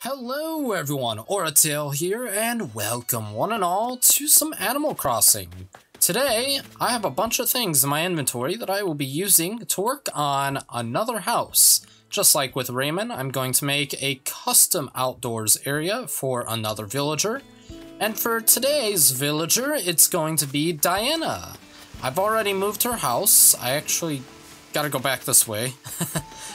Hello everyone, AuraTale here, and welcome one and all to some Animal Crossing. Today, I have a bunch of things in my inventory that I will be using to work on another house. Just like with Raymond, I'm going to make a custom outdoors area for another villager. And for today's villager, it's going to be Diana. I've already moved her house. I actually gotta go back this way.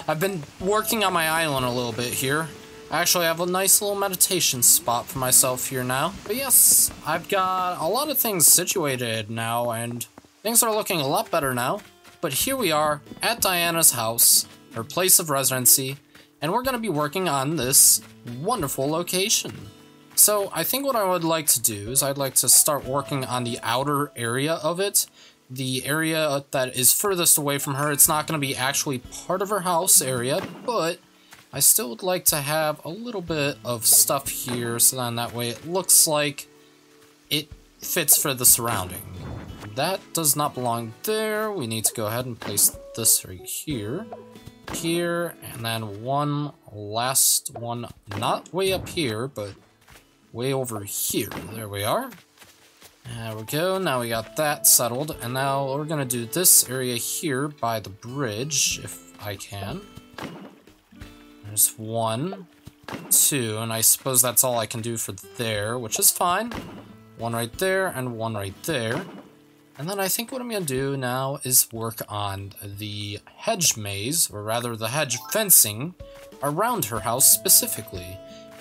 I've been working on my island a little bit here. I actually have a nice little meditation spot for myself here now. But yes, I've got a lot of things situated now, and things are looking a lot better now. But here we are at Diana's house, her place of residency, and we're going to be working on this wonderful location. So I think what I would like to do is I'd like to start working on the outer area of it. The area that is furthest away from her. It's not going to be actually part of her house area, but I still would like to have a little bit of stuff here, so then that way it looks like it fits for the surrounding. That does not belong there. We need to go ahead and place this right here, and then one last one, not way up here, but way over here. There we are. There we go, now we got that settled, and now we're gonna do this area here by the bridge, if I can. There's 1, 2, and I suppose that's all I can do for there, which is fine. One right there, and one right there. And then I think what I'm going to do now is work on the hedge maze, or rather the hedge fencing, around her house specifically.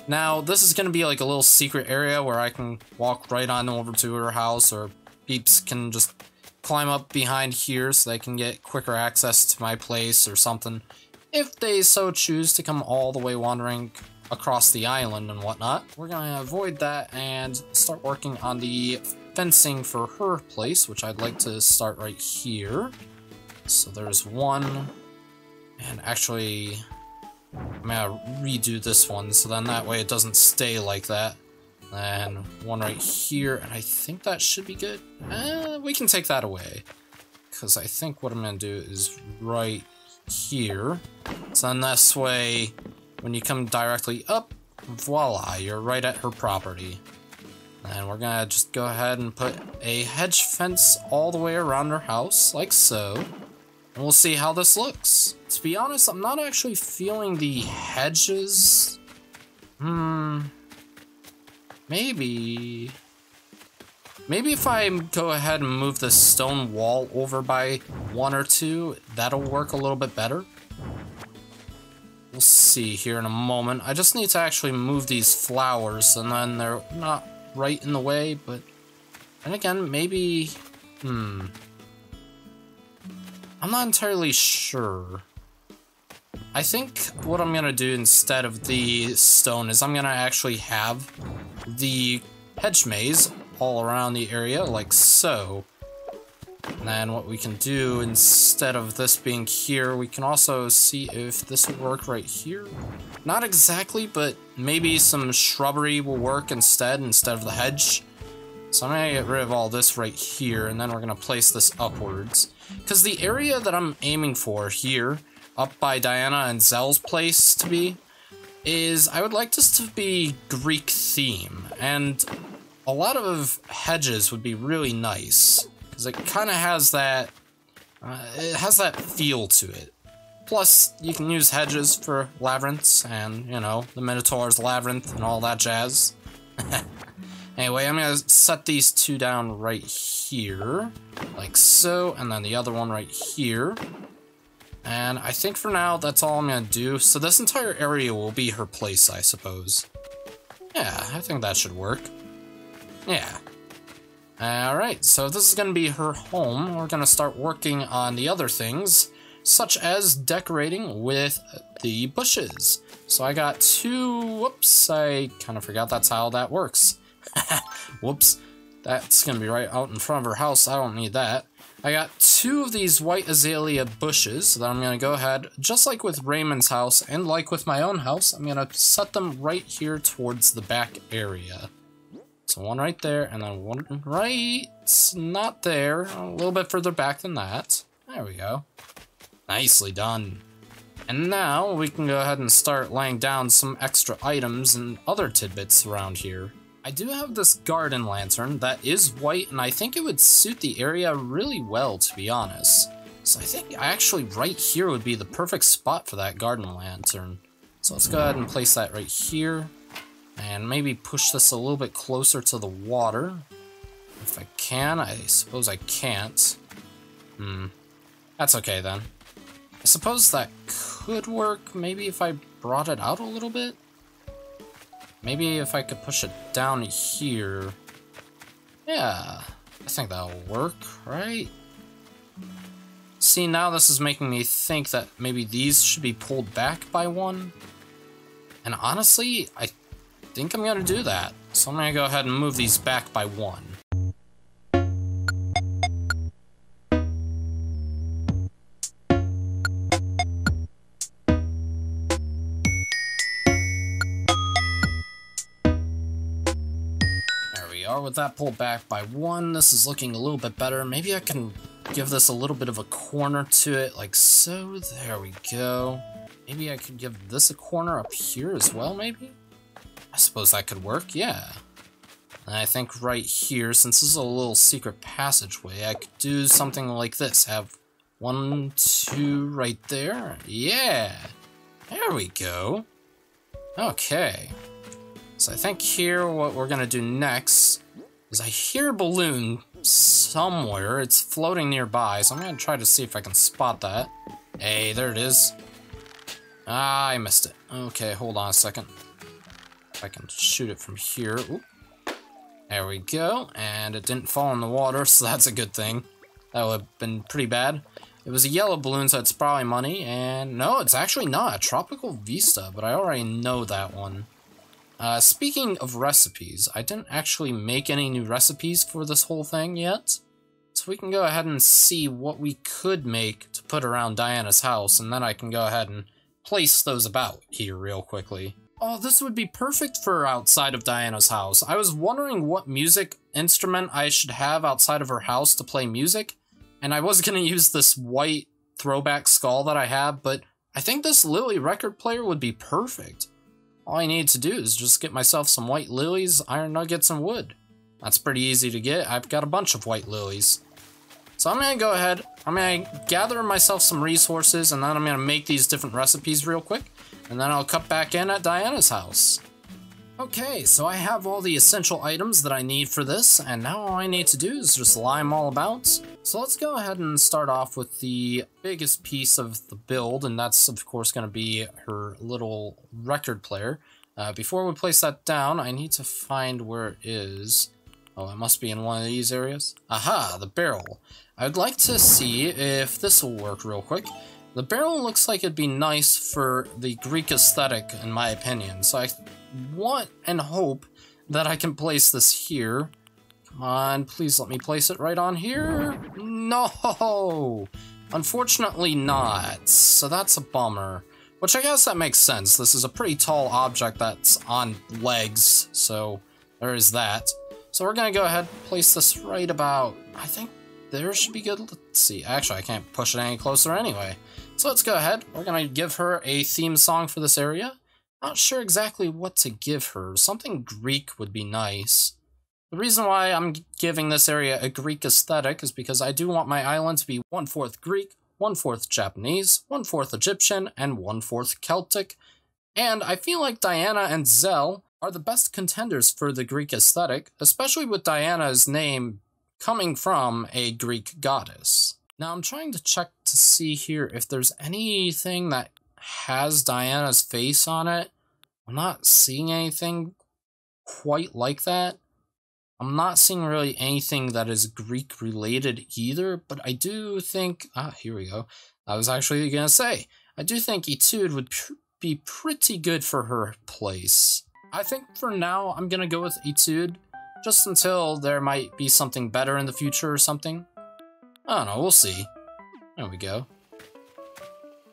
Now, this is going to be like a little secret area where I can walk right on over to her house, or peeps can just climb up behind here so they can get quicker access to my place or something, if they so choose to come all the way wandering across the island and whatnot. We're going to avoid that and start working on the fencing for her place, which I'd like to start right here. So there's 1, and actually I'm going to redo this one, so then that way it doesn't stay like that. And 1 right here, and I think that should be good. We can take that away, because I think what I'm going to do is right here. So then this way, when you come directly up, voila, you're right at her property. And we're gonna just go ahead and put a hedge fence all the way around her house, like so. And we'll see how this looks. To be honest, I'm not actually feeling the hedges. Maybe if I go ahead and move this stone wall over by 1 or 2, that'll work a little bit better. We'll see here in a moment. I just need to actually move these flowers, and then they're not right in the way, but then again, maybe, I'm not entirely sure. I think what I'm gonna do instead of the stone is I'm gonna actually have the hedge maze all around the area, like so. And then what we can do, instead of this being here, we can also see if this would work right here. Not exactly, but maybe some shrubbery will work instead of the hedge. So I'm gonna get rid of all this right here, and then we're gonna place this upwards. Because the area that I'm aiming for here, up by Diana and Zell's place to be, is I would like this to be Greek theme, and a lot of hedges would be really nice, because it kind of has that, feel to it. Plus, you can use hedges for labyrinths, and, you know, the Minotaur's labyrinth and all that jazz. Anyway, I'm going to set these 2 down right here, like so, and then the other one right here. And I think for now, that's all I'm going to do. So this entire area will be her place, I suppose. Yeah, I think that should work. Yeah. Alright, so this is going to be her home. We're going to start working on the other things, such as decorating with the bushes. So I got 2, whoops, I kind of forgot that's how that works. Whoops, that's going to be right out in front of her house. I don't need that. I got 2 of these white azalea bushes that I'm going to go ahead, just like with Raymond's house and like with my own house, I'm going to set them right here towards the back area. So 1 right there, and then 1 right, not there, a little bit further back than that. There we go. Nicely done. And now we can go ahead and start laying down some extra items and other tidbits around here. I do have this garden lantern that is white, and I think it would suit the area really well, to be honest. So I think actually right here would be the perfect spot for that garden lantern. So let's go ahead and place that right here, and maybe push this a little bit closer to the water. If I can, I suppose I can't. That's okay then. I suppose that could work, maybe if I brought it out a little bit? Maybe if I could push it down here. Yeah, I think that'll work, right? See, now this is making me think that maybe these should be pulled back by one. And honestly, I think I'm gonna do that. So I'm gonna go ahead and move these back by one. With that pulled back by one, this is looking a little bit better. Maybe I can give this a little bit of a corner to it, like so. There we go. Maybe I could give this a corner up here as well, maybe? I suppose that could work, yeah. And I think right here, since this is a little secret passageway, I could do something like this. Have 1, 2 right there. Yeah. There we go. Okay. So I think here what we're gonna do next is I hear a balloon somewhere. It's floating nearby, so I'm gonna try to see if I can spot that. Hey, there it is. Ah, I missed it. Okay, hold on a second. If I can shoot it from here. Oop. There we go. And it didn't fall in the water, so that's a good thing. That would have been pretty bad. It was a yellow balloon, so it's probably money. And no, it's actually not. A Tropical Vista, but I already know that one. Speaking of recipes, I didn't actually make any new recipes for this whole thing yet. So we can go ahead and see what we could make to put around Diana's house, and then I can go ahead and place those about here real quickly. Oh, this would be perfect for outside of Diana's house. I was wondering what music instrument I should have outside of her house to play music, and I was going to use this white throwback skull that I have, but I think this Lily record player would be perfect. All I need to do is just get myself some white lilies, iron nuggets, and wood. That's pretty easy to get. I've got a bunch of white lilies. So I'm going to go ahead, I'm going to gather myself some resources, and then I'm going to make these different recipes real quick, and then I'll cut back in at Diana's house. Okay, so I have all the essential items that I need for this, and now all I need to do is just lie them all about. So let's go ahead and start off with the biggest piece of the build, and that's of course going to be her little record player. Before we place that down, I need to find where it is. Oh, it must be in one of these areas. Aha, the barrel. I would like to see if this will work real quick. The barrel looks like it'd be nice for the Greek aesthetic, in my opinion, so I want and hope that I can place this here. Come on, please let me place it right on here. No! Unfortunately not, so that's a bummer. Which I guess that makes sense. This is a pretty tall object that's on legs, so there is that. So we're gonna go ahead and place this right about, I think there should be good. Let's see, actually I can't push it any closer anyway. So let's go ahead, we're gonna give her a theme song for this area. Not sure exactly what to give her. Something Greek would be nice. The reason why I'm giving this area a Greek aesthetic is because I do want my island to be 1/4 Greek, 1/4 Japanese, 1/4 Egyptian, and 1/4 Celtic. And I feel like Diana and Zell are the best contenders for the Greek aesthetic, especially with Diana's name coming from a Greek goddess. Now I'm trying to check to see here if there's anything that has Diana's face on it. I'm not seeing anything quite like that. I'm not seeing really anything that is Greek related either, but I do think, here we go. I was actually gonna say, I do think Etude would be pretty good for her place. I think for now, I'm gonna go with Etude, just until there might be something better in the future or something. I don't know, we'll see. There we go.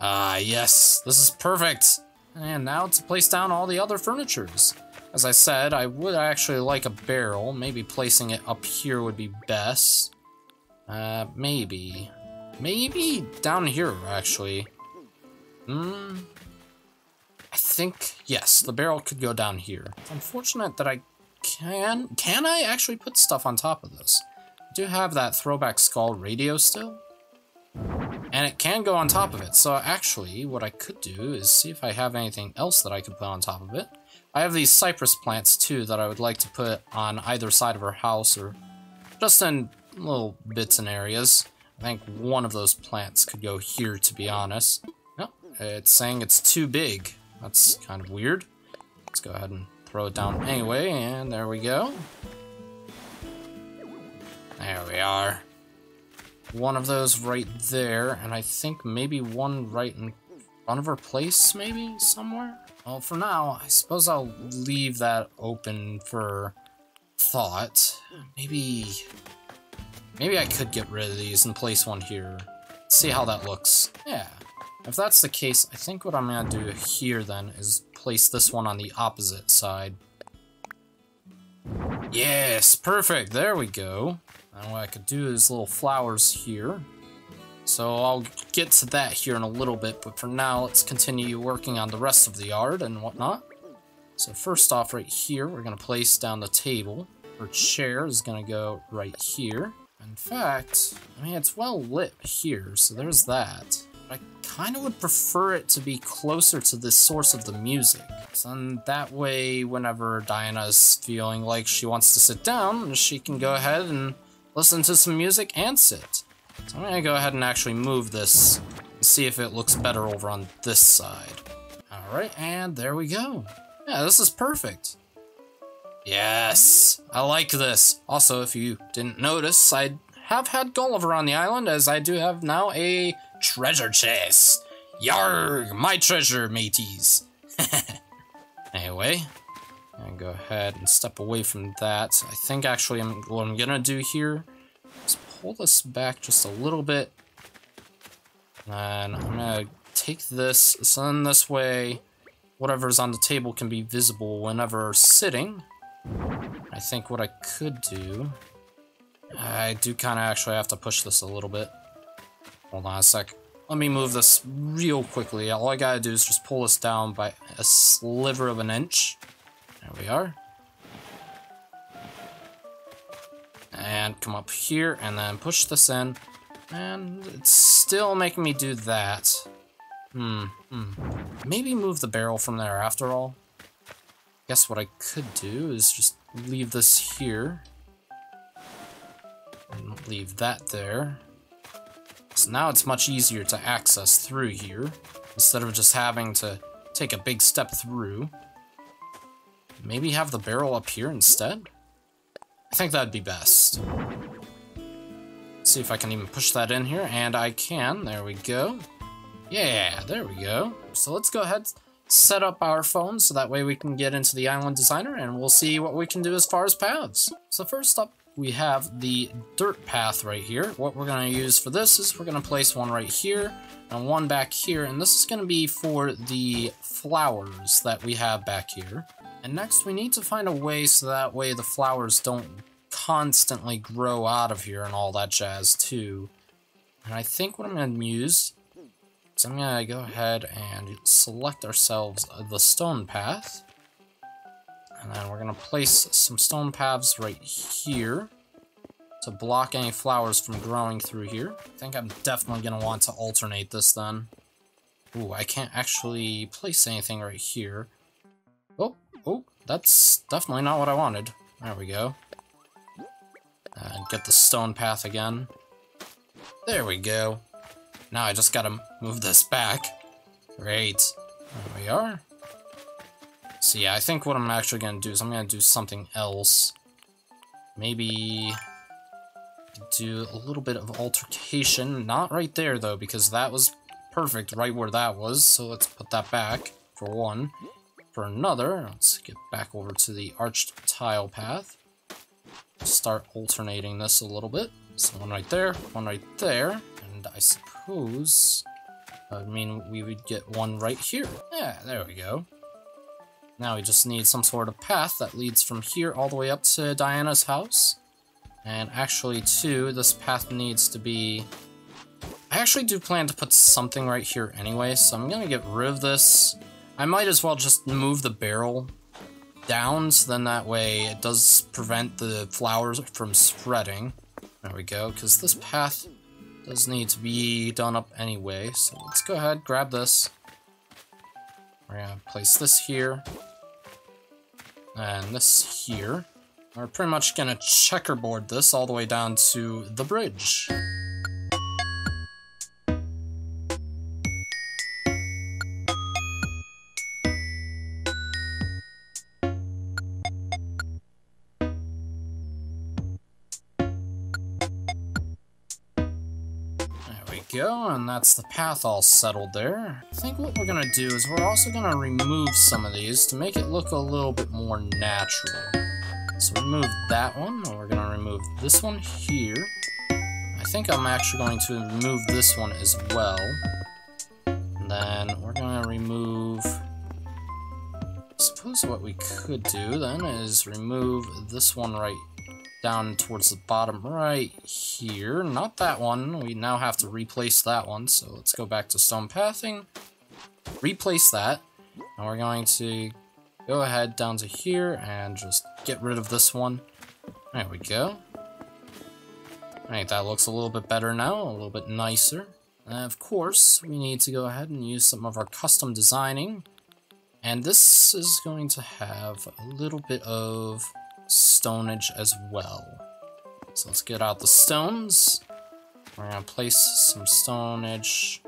Ah, yes, this is perfect. And now to place down all the other furnitures. As I said, I would actually like a barrel. Maybe placing it up here would be best. Maybe down here, actually. I think, yes, the barrel could go down here. It's unfortunate that I can I actually put stuff on top of this? I do have that throwback skull radio still. And it can go on top of it, so actually what I could do is see if I have anything else that I could put on top of it. I have these Cypress Plants too that I would like to put on either side of our house or just in little bits and areas. I think one of those plants could go here, to be honest. No, it's saying it's too big. That's kind of weird. Let's go ahead and throw it down anyway, and there we go. There we are. One of those right there, and I think maybe one right in front of her place, maybe, somewhere? Well, for now, I suppose I'll leave that open for thought. Maybe I could get rid of these and place one here. See how that looks. Yeah. If that's the case, I think what I'm gonna do here then is place this one on the opposite side. Yes, perfect, there we go. And what I could do is little flowers here. So I'll get to that here in a little bit, but for now, let's continue working on the rest of the yard and whatnot. So first off, right here, we're gonna place down the table. Our chair is gonna go right here. In fact, I mean, it's well lit here, so there's that. But I kind of would prefer it to be closer to the source of the music. So then that way, whenever Diana is feeling like she wants to sit down, she can go ahead and listen to some music and sit. So I'm gonna go ahead and actually move this and see if it looks better over on this side. Alright, and there we go. Yeah, this is perfect. Yes, I like this. Also, if you didn't notice, I have had Gulliver on the island, as I do have now a treasure chest. Yarg, my treasure, mateys. Anyway, I'm gonna go ahead and step away from that. I think actually what I'm gonna do here is pull this back just a little bit. And I'm gonna take this, so then this way, whatever's on the table can be visible whenever sitting. I think what I could do, I do kind of actually have to push this a little bit. Hold on a sec. Let me move this real quickly. All I gotta do is just pull this down by a sliver of an inch. There we are. And come up here and then push this in. And it's still making me do that. Maybe move the barrel from there after all. Guess what I could do is just leave this here. And leave that there. So now it's much easier to access through here, instead of just having to take a big step through. Maybe have the barrel up here instead? I think that'd be best. Let's see if I can even push that in here, and I can. There we go. Yeah, there we go. So let's go ahead, set up our phone so that way we can get into the Island Designer and we'll see what we can do as far as paths. So first up, we have the dirt path right here. What we're going to use for this is we're going to place one right here and one back here, and this is going to be for the flowers that we have back here. And next we need to find a way so that way the flowers don't constantly grow out of here and all that jazz too. And I think what I'm going to use is I'm going to go ahead and select ourselves the stone path. And then we're going to place some stone paths right here to block any flowers from growing through here. I think I'm definitely going to want to alternate this then. Ooh, I can't actually place anything right here. Oh, that's definitely not what I wanted. There we go. And get the stone path again. There we go. Now I just gotta move this back. Great. There we are. So yeah, I think what I'm actually gonna do is I'm gonna do something else. Maybe do a little bit of altercation. Not right there though, because that was perfect right where that was. So let's put that back for one. For another, let's get back over to the arched tile path. Start alternating this a little bit. So one right there, and I suppose, we would get one right here. Yeah, there we go. Now we just need some sort of path that leads from here all the way up to Diana's house. And actually, too, this path needs to be... I actually do plan to put something right here anyway, so I'm gonna get rid of this. I might as well just move the barrel down, so then that way it does prevent the flowers from spreading. There we go, because this path does need to be done up anyway, so let's go ahead, grab this. We're gonna place this here, and this here. We're pretty much gonna checkerboard this all the way down to the bridge. Go, and that's the path all settled there. I think what we're gonna do is we're also gonna remove some of these to make it look a little bit more natural. So remove that one, and we're gonna remove this one here. I think I'm actually going to remove this one as well. And then we're gonna remove... I suppose what we could do then is remove this one right down towards the bottom right here. Not that one. We now have to replace that one. So let's go back to stone pathing. Replace that. And we're going to go ahead down to here and just get rid of this one. There we go. Alright, that looks a little bit better now. A little bit nicer. And of course, we need to go ahead and use some of our custom designing. And this is going to have a little bit of stonage as well. So let's get out the stones. We're gonna place some stonage.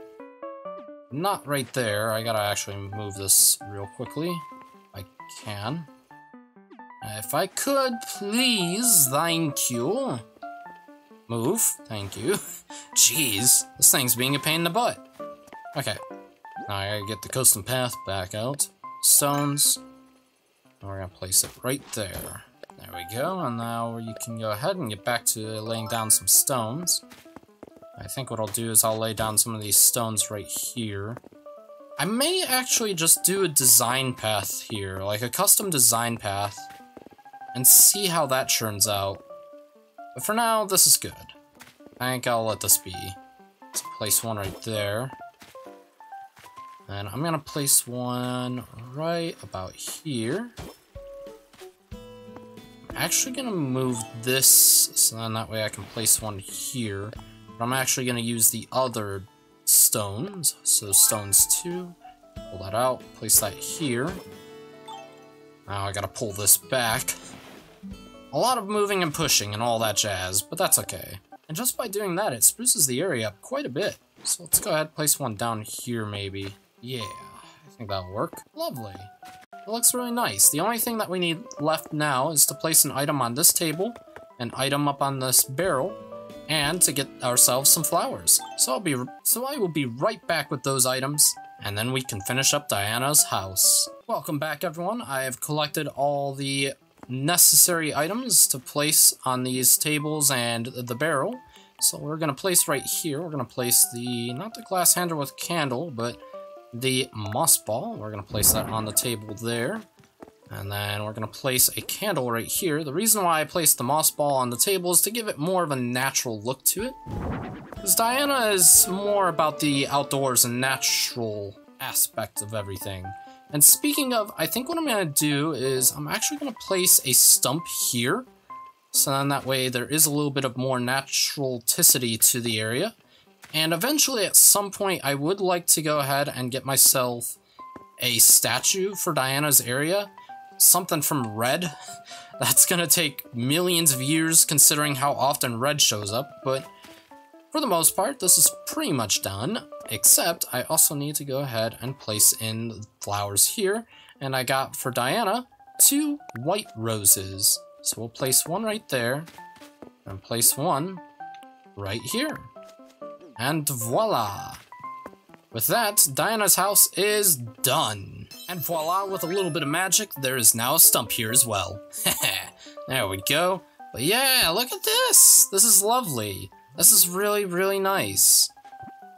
Not right there. I gotta actually move this real quickly. If I can. If I could, please. Thank you. Move. Thank you. Jeez. This thing's being a pain in the butt. Okay. Now I gotta get the custom path back out. Stones. And we're gonna place it right there. There we go, and now you can go ahead and get back to laying down some stones. I think what I'll do is I'll lay down some of these stones right here. I may actually just do a design path here, like a custom design path, and see how that turns out. But for now, this is good. I think I'll let this be. Let's place one right there. And I'm gonna place one right about here. Actually gonna move this so then that way I can place one here, but I'm actually gonna use the other stones, so stones 2, pull that out, place that here. Now I gotta pull this back. A lot of moving and pushing and all that jazz, but that's okay. And just by doing that, it spruces the area up quite a bit. So let's go ahead and place one down here maybe. Yeah, I think that'll work. Lovely. It looks really nice. The only thing that we need left now is to place an item on this table, an item up on this barrel, and to get ourselves some flowers. So I will be right back with those items, and then we can finish up Diana's house. Welcome back, everyone. I have collected all the necessary items to place on these tables and the barrel. So we're gonna place right here. We're gonna place not the glass handle with candle, but the moss ball. We're going to place that on the table there. And then we're going to place a candle right here. The reason why I placed the moss ball on the table is to give it more of a natural look to it. Because Diana is more about the outdoors and natural aspect of everything. And speaking of, I think what I'm going to do is I'm actually going to place a stump here. So then that way there is a little bit of more naturalticity to the area. And eventually, at some point, I would like to go ahead and get myself a statue for Diana's area. Something from Red. That's gonna take millions of years considering how often Red shows up, but for the most part, this is pretty much done. Except, I also need to go ahead and place in flowers here. And I got, for Diana, 2 white roses. So we'll place one right there, and place one right here. And voila! With that, Diana's house is done. And voila, with a little bit of magic, there is now a stump here as well. There we go. But yeah, look at this! This is lovely. This is really, really nice.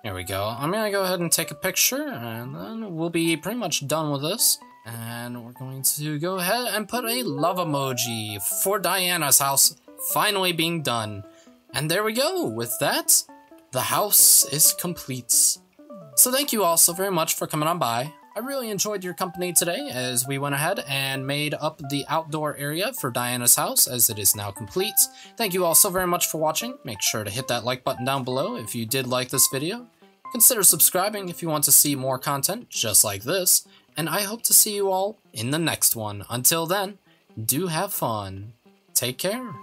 There we go. I'm gonna go ahead and take a picture, and then we'll be pretty much done with this. And we're going to go ahead and put a love emoji for Diana's house finally being done. And there we go. With that, the house is complete. So thank you all so very much for coming on by. I really enjoyed your company today as we went ahead and made up the outdoor area for Diana's house as it is now complete. Thank you all so very much for watching. Make sure to hit that like button down below if you did like this video. Consider subscribing if you want to see more content just like this. And I hope to see you all in the next one. Until then, do have fun. Take care.